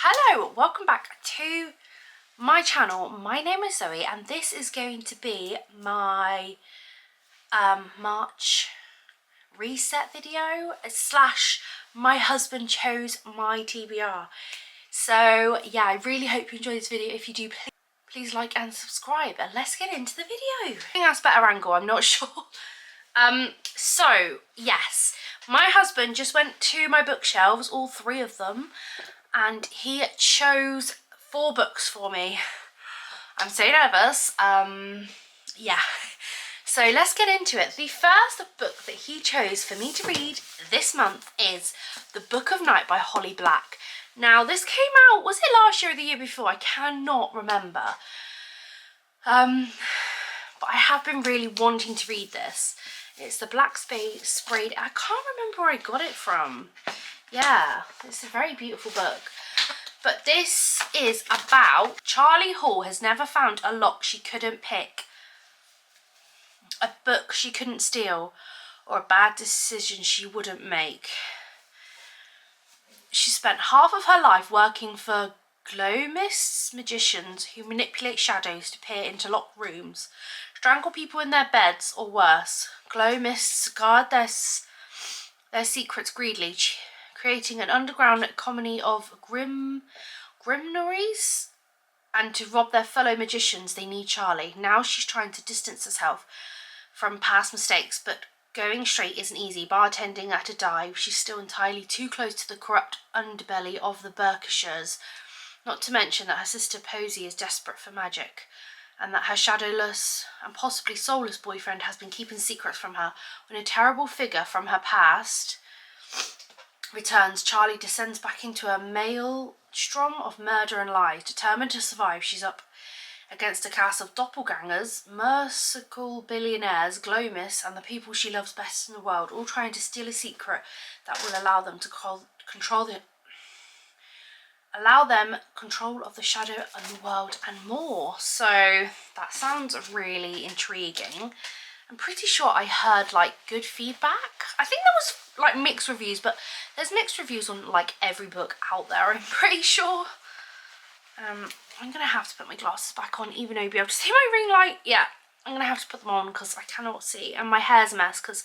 Hello, welcome back to my channel. My name is Zoe and this is going to be my March reset video slash my husband chose my TBR. So yeah, I really hope you enjoy this video. If you do, please like and subscribe, and let's get into the video. I think that's a better angle, I'm not sure. So yes, my husband just went to my bookshelves, all three of them, and he chose 4 books for me. I'm so nervous. Yeah. So let's get into it. The first book that he chose for me to read this month is The Book of Night by Holly Black. Now this came out, was it last year or the year before? I cannot remember. But I have been really wanting to read this. It's the Black Sprayed. I can't remember where I got it from. Yeah, it's a very beautiful book. But this is about Charlie Hall has never found a lock she couldn't pick, a book she couldn't steal, or a bad decision she wouldn't make. She spent half of her life working for glow-mists, magicians who manipulate shadows to peer into locked rooms, strangle people in their beds, or worse. Glow-mists guard their secrets greedily, creating an underground colony of grimnories, and to rob their fellow magicians they need Charlie. Now she's trying to distance herself from past mistakes, but going straight isn't easy. Bartending at a dive, she's still entirely too close to the corrupt underbelly of the Berkshires, not to mention that her sister Posy is desperate for magic, and that her shadowless and possibly soulless boyfriend has been keeping secrets from her. When a terrible figure from her past returns, Charlie descends back into a maelstrom of murder and lies. Determined to survive, she's up against a cast of doppelgangers, merciful billionaires, glow-mists, and the people she loves best in the world, all trying to steal a secret that will allow them to control of the shadow and the world and more. So that sounds really intriguing. I'm pretty sure I heard like good feedback. I think there was like mixed reviews, but there's mixed reviews on like every book out there, I'm pretty sure. I'm gonna have to put my glasses back on, even though you'll be able to see my ring light. Yeah, I'm gonna have to put them on because I cannot see, and my hair's a mess because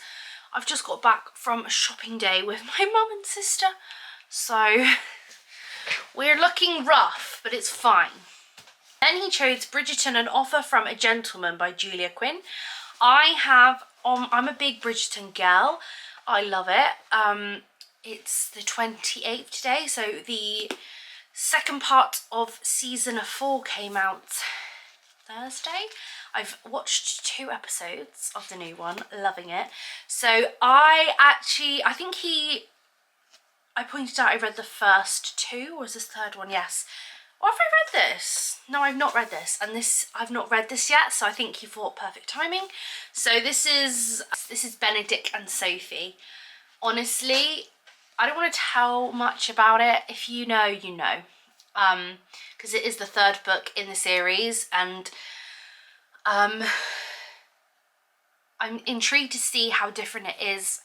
I've just got back from a shopping day with my mum and sister, so we're looking rough, but it's fine. Then he chose Bridgerton, An Offer from a Gentleman by Julia Quinn. I'm a big Bridgerton girl. I love it. It's the 28th today, so the second part of season 4 came out Thursday. I've watched 2 episodes of the new one, loving it. So I pointed out I read the first 2, or is this third one? Yes. Or have I read this? No, I've not read this, and I've not read this yet, so I think he thought perfect timing. So this is Benedict and Sophie. Honestly, I don't want to tell much about it. If you know, you know, because it is the 3rd book in the series, and I'm intrigued to see how different it is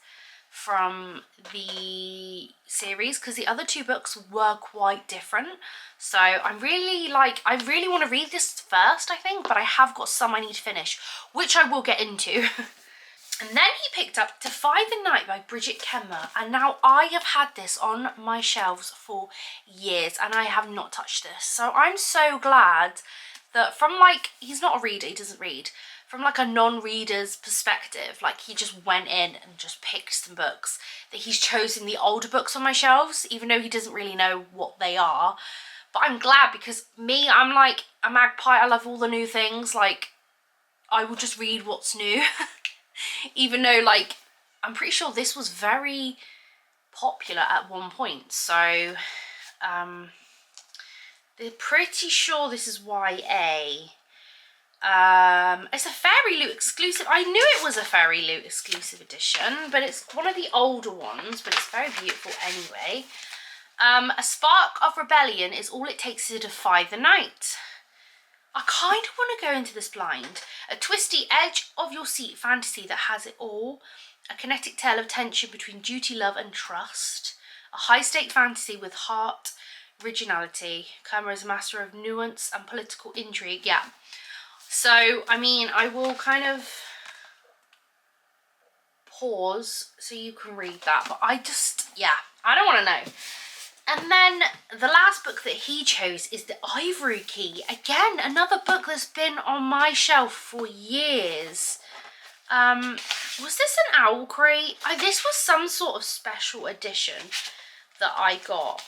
from the series, because the other 2 books were quite different. So I really want to read this first, I think, but I have got some I need to finish, which I will get into. And then he picked up Defy the Night by Bridget Kemmer, and now I have had this on my shelves for years and I have not touched this. So I'm so glad that from like, he's not a reader, he doesn't read, from like a non-reader's perspective, like he just went in and just picked some books, that he's chosen the older books on my shelves, even though he doesn't really know what they are. But I'm glad, because me, I'm like a magpie, I love all the new things, like I will just read what's new. Even though like I'm pretty sure this was very popular at one point, so they're pretty sure this is YA. It's a Fairy Loot exclusive. I knew it was a Fairy Loot exclusive edition, but it's one of the older ones, but it's very beautiful anyway. A spark of rebellion is all it takes to defy the night. I kind of want to go into this blind. A twisty, edge-of-your-seat fantasy that has it all. A kinetic tale of tension between duty, love and trust. A high-stake fantasy with heart originality. Kerma is a master of nuance and political intrigue. Yeah. So, I mean, I will kind of pause so you can read that. But I just, yeah, I don't want to know. And then the last book that he chose is The Ivory Key. Again, another book that's been on my shelf for years. Was this an owl crate? This was some sort of special edition that I got.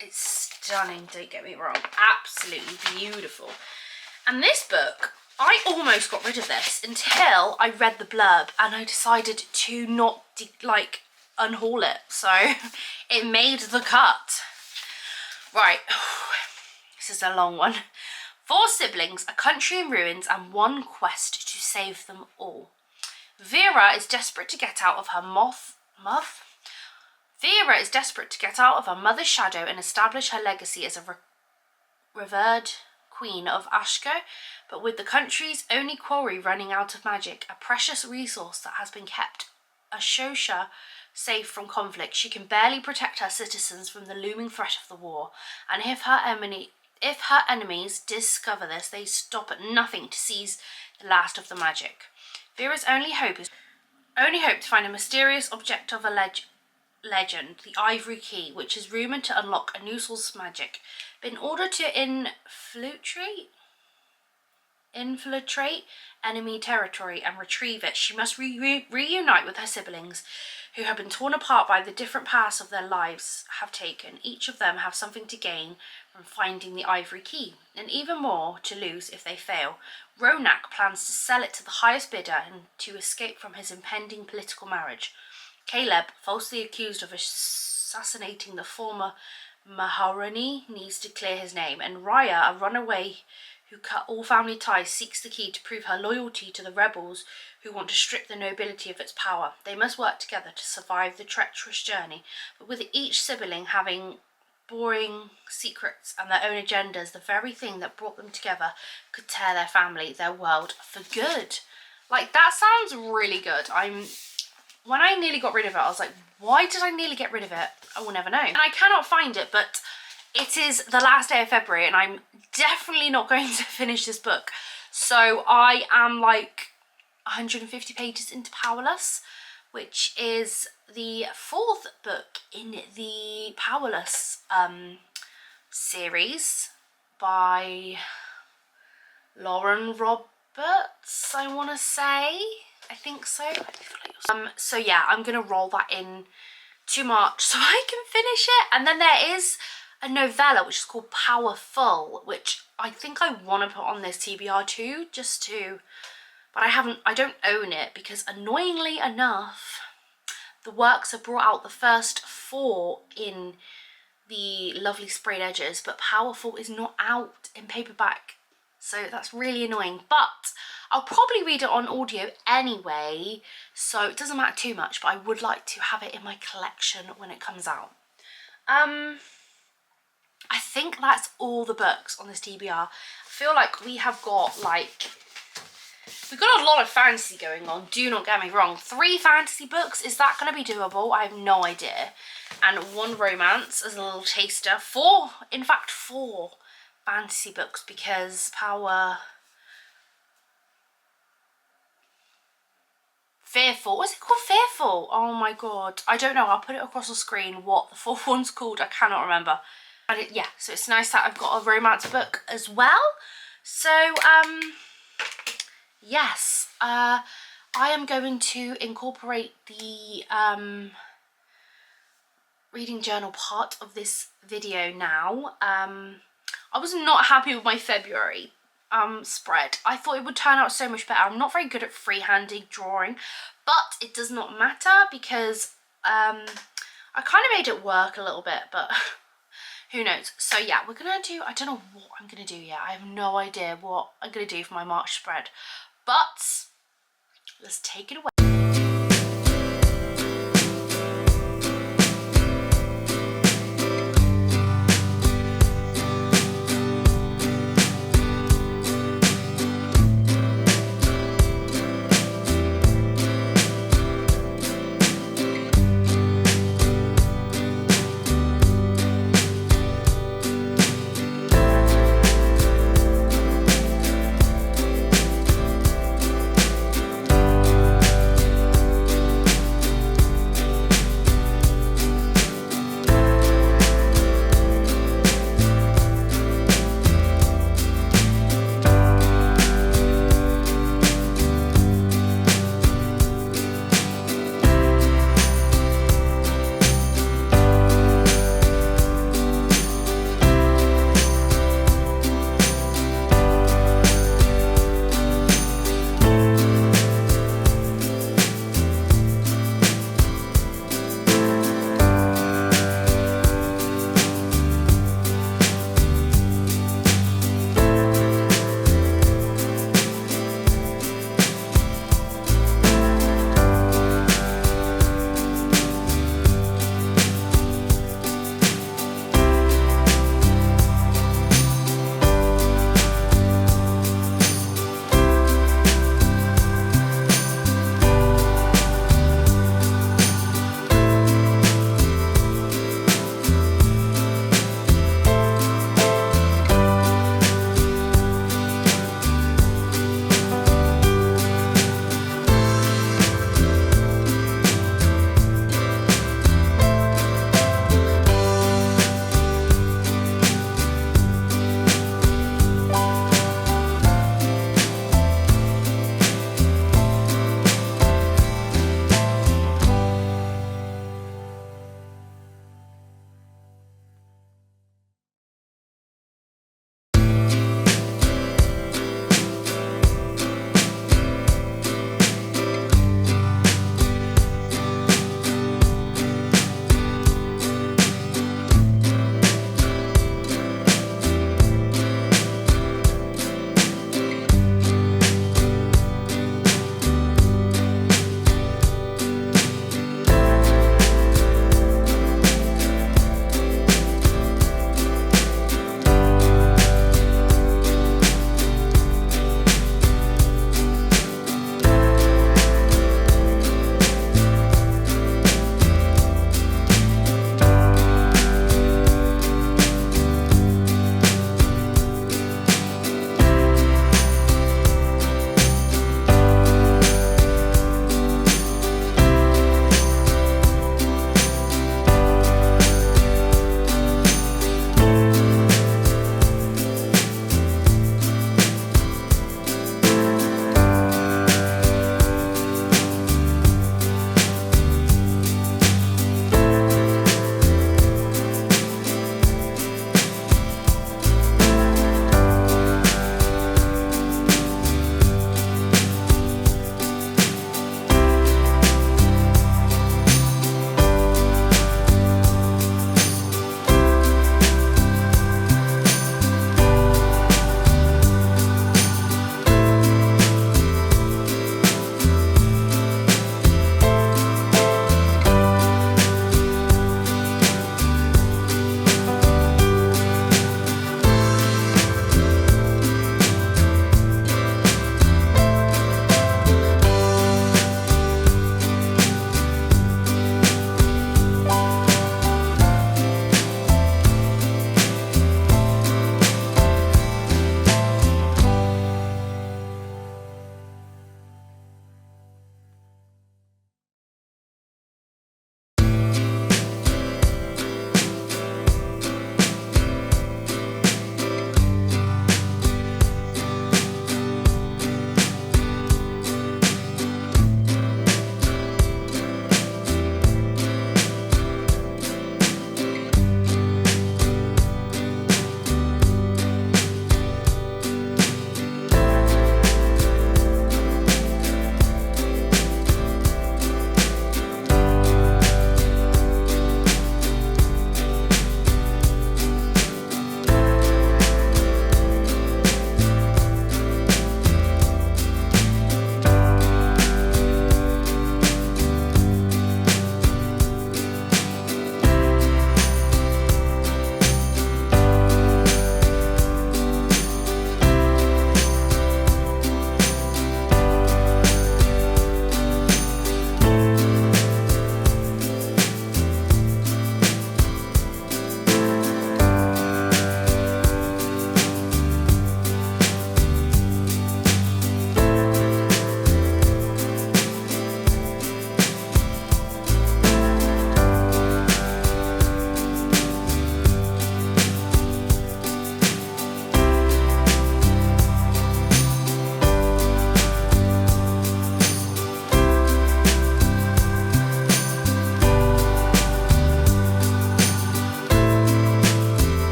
It's stunning, don't get me wrong. Absolutely beautiful. And this book, I almost got rid of this until I read the blurb and I decided to not unhaul it. So it made the cut. Right, this is a long one. 4 siblings, a country in ruins, and one quest to save them all. Vera is desperate to get out of her Vera is desperate to get out of her mother's shadow and establish her legacy as a revered queen of Ashko, but with the country's only quarry running out of magic, a precious resource that has been kept Ashosha safe from conflict, she can barely protect her citizens from the looming threat of the war, and if her enemies discover this, they stop at nothing to seize the last of the magic. Vera's only hope to find a mysterious object of a legend, the Ivory Key, which is rumoured to unlock a new source of magic. But in order to infiltrate enemy territory and retrieve it, she must reunite with her siblings, who have been torn apart by the different paths of their lives have taken. Each of them have something to gain from finding the Ivory Key, and even more to lose if they fail. Ronak plans to sell it to the highest bidder and to escape from his impending political marriage. Caleb, falsely accused of assassinating the former Maharani, needs to clear his name, and Raya, a runaway who cut all family ties, seeks the key to prove her loyalty to the rebels who want to strip the nobility of its power. They must work together to survive the treacherous journey, but with each sibling having boring secrets and their own agendas, the very thing that brought them together could tear their family, their world, for good. Like, that sounds really good. When I nearly got rid of it, I was like, why did I nearly get rid of it? I will never know. And I cannot find it, but it is the last day of February and I'm definitely not going to finish this book. So I am like 150 pages into Powerless, which is the 4th book in the Powerless series by Lauren Roberts, I want to say. I think so. So yeah, I'm going to roll that in to March so I can finish it. And then there is a novella which is called Powerful, which I think I want to put on this TBR too, but I don't own it because, annoyingly enough, the works have brought out the first 4 in the lovely sprayed edges, but Powerful is not out in paperback, so that's really annoying. But I'll probably read it on audio anyway, so it doesn't matter too much, but I would like to have it in my collection when it comes out. I think that's all the books on this TBR. I feel like we have got we've got a lot of fantasy going on, do not get me wrong. 3 fantasy books, is that going to be doable? I have no idea. And 1 romance as a little taster. 4 fantasy books, because Fearful, what's it called? Fearful, oh my god, I don't know, I'll put it across the screen what the 4th one's called, I cannot remember. And yeah, so it's nice that I've got a romance book as well. So yes, I am going to incorporate the reading journal part of this video now. I was not happy with my February spread. I thought it would turn out so much better. I'm not very good at freehanding drawing, but it does not matter because I kind of made it work a little bit, but who knows. So yeah, we're gonna do, I don't know what I'm gonna do yet. I have no idea what I'm gonna do for my March spread, but let's take it away.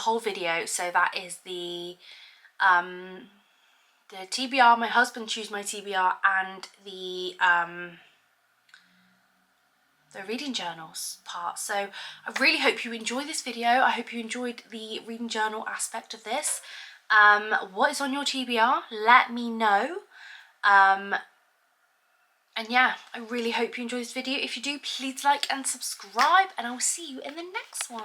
whole video. So that is the TBR, my husband choose my TBR, and the reading journals part. So I really hope you enjoy this video. I hope you enjoyed the reading journal aspect of this. What is on your TBR? Let me know. And yeah, I really hope you enjoyed this video. If you do, please like and subscribe, and I will see you in the next one.